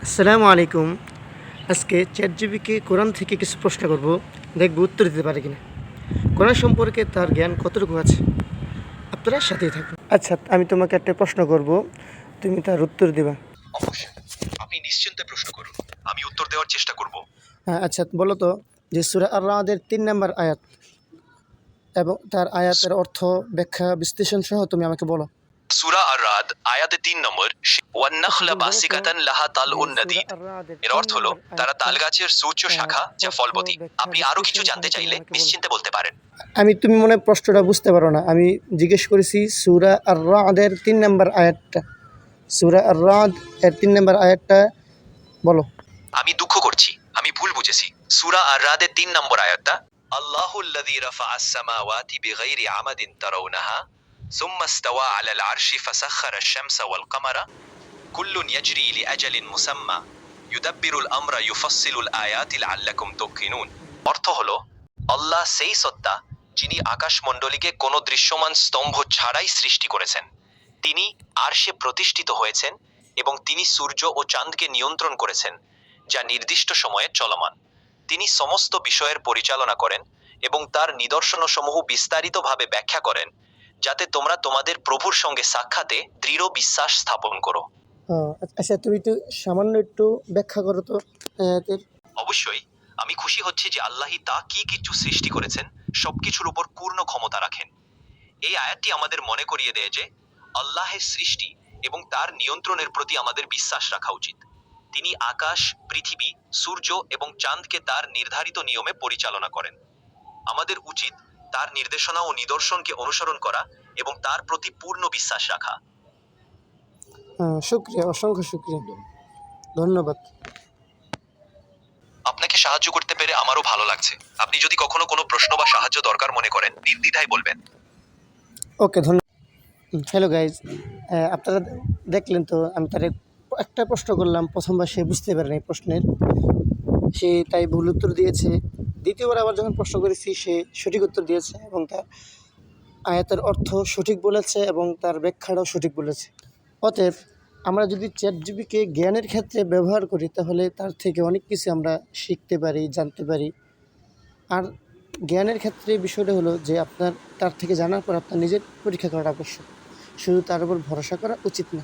আসসালামু আলাইকুম। আজকে চ্যাটজিপিকে কোরআন থেকে কিছু প্রশ্ন করব, দেখব উত্তর দিতে পারে কিনা। কোরআন সম্পর্কে তার জ্ঞান কতটুকু আছে। আপনারা সাথেই থাকুন। আচ্ছা, আমি তোমাকে একটা প্রশ্ন করব, তুমি তার উত্তর দিবা। অবশ্যই, আপনি নিশ্চিন্তে প্রশ্ন করুন, আমি উত্তর দেওয়ার চেষ্টা করব। হ্যাঁ, আচ্ছা বলো তো, যে সূরা আর-রাদের ৩ নম্বর আয়াত এবং তার আয়াতের অর্থ, ব্যাখ্যা, বিশ্লেষণ সহ তুমি আমাকে বলো। সূরা আর-রাদ আয়াতে ৩ নম্বর, ওয়ান আচ্ছা, নাখলা তুমি বলো তো, বাসিকাতান লাহা যে তালউন সূরা নাদীদ। আর-রাদের এর ৩ অর্থ হলো নম্বর তারা আয়াতটা, তালগাছের সুউচ্চ তার শাখা যা অর্থ, ফলবতী। ব্যাখ্যা, আপনি আরো কিছু বিশ্লেষণ সহ জানতে তুমি চাইলে আমাকে বলো। নিশ্চিন্তে বলতে পারেন। তুমি মনে হয় প্রশ্নটা বুঝতে পারো না। আমি জিজ্ঞেস করেছি সূরা আর-রাদের ৩ নম্বর আয়াতটা, সূরা আর-রাদ এর ৩ নম্বর আয়াতটা বলো। আমি দুঃখ করছি, আমি ভুল বুঝেছি। সূরা আর-রাদের ৩ নম্বর আয়াতটা, আল্লাহুল্লাযী রাফা'আস সামাওয়াতি বিগাইরি আমাদিন তারাউনাহা সুম্মা ইসতাওয়া আলাল আরশি ফাসাখখারাশ শামসা ওয়াল কামারা কুল্লুন ইয়াজরি লিআজালিন মুসাম্মা ইউদাব্বিরুল আমরা ইউফাসসিলুল আয়াতি লাআল্লাকুম তুকিনুন। অর্থ হলো, আল্লাহ সেই সত্তা যিনি আকাশমণ্ডলীকে কোনো দৃশ্যমান স্তম্ভ ছাড়াই সৃষ্টি করেছেন। তিনি আরশে প্রতিষ্ঠিত হয়েছেন এবং তিনি সূর্য ও চাঁদকে নিয়ন্ত্রণ করেছেন, যা নির্দিষ্ট সময়ে চলমান। তিনি সমস্ত বিষয়ের পরিচালনা করেন এবং তার নিদর্শনসমূহ বিস্তারিতভাবে ব্যাখ্যা করেন, যাতে তোমরা তোমাদের প্রভুর সঙ্গে সাক্ষাতে দৃঢ় বিশ্বাস স্থাপন করো। আচ্ছা, তুমি একটু সামান্য একটু ব্যাখ্যা করো তো আয়াতের। অবশ্যই, আমি খুশি হচ্ছি যে আল্লাহই তা কি কিছু সৃষ্টি করেছেন সবকিছুর উপর পূর্ণ ক্ষমতা রাখেন। এই আয়াতটি আমাদের মনে করিয়ে দেয় যে আল্লাহের সৃষ্টি এবং তার নিয়ন্ত্রণের প্রতি আমাদের বিশ্বাস রাখা উচিত। তিনি আকাশ, পৃথিবী, সূর্য এবং চাঁদকে তার নির্ধারিত নিয়মে পরিচালনা করেন। আমাদের উচিত তার নির্দেশনা ও নিদর্শনকে অনুসরণ করা এবং তার প্রতি পূর্ণ বিশ্বাস রাখা। শুক্রিয়া, অসংখ্য শুক্রিয়া, ধন্যবাদ। আপনাকে সাহায্য করতে পেরে আমারও ভালো লাগছে। আপনি যদি কখনো কোনো প্রশ্ন বা সাহায্য দরকার মনে করেন, নির্দ্বিধায় বলবেন। ওকে, ধন্যবাদ। হ্যালো গাইজ, আপনারা দেখলেন তো, আমি তার একটা প্রশ্ন করলাম, প্রথমবার সে বুঝতে পারেনি প্রশ্নের, সে তাই ভুল উত্তর দিয়েছে। দ্বিতীয়বার আবার যখন প্রশ্ন করেছি, সে সঠিক উত্তর দিয়েছে এবং তার আয়াতের অর্থ সঠিক বলেছে এবং তার ব্যাখ্যাটাও সঠিক বলেছে। অতএব আমরা যদি চ্যাটজিপিকে জ্ঞানের ক্ষেত্রে ব্যবহার করি, তাহলে তার থেকে অনেক কিছু আমরা শিখতে পারি, জানতে পারি। আর জ্ঞানের ক্ষেত্রে বিষয়টা হলো যে তার থেকে জানার পর আপনার নিজের পরীক্ষা করাটা আবশ্যক, শুধু তার উপর ভরসা করা উচিত না।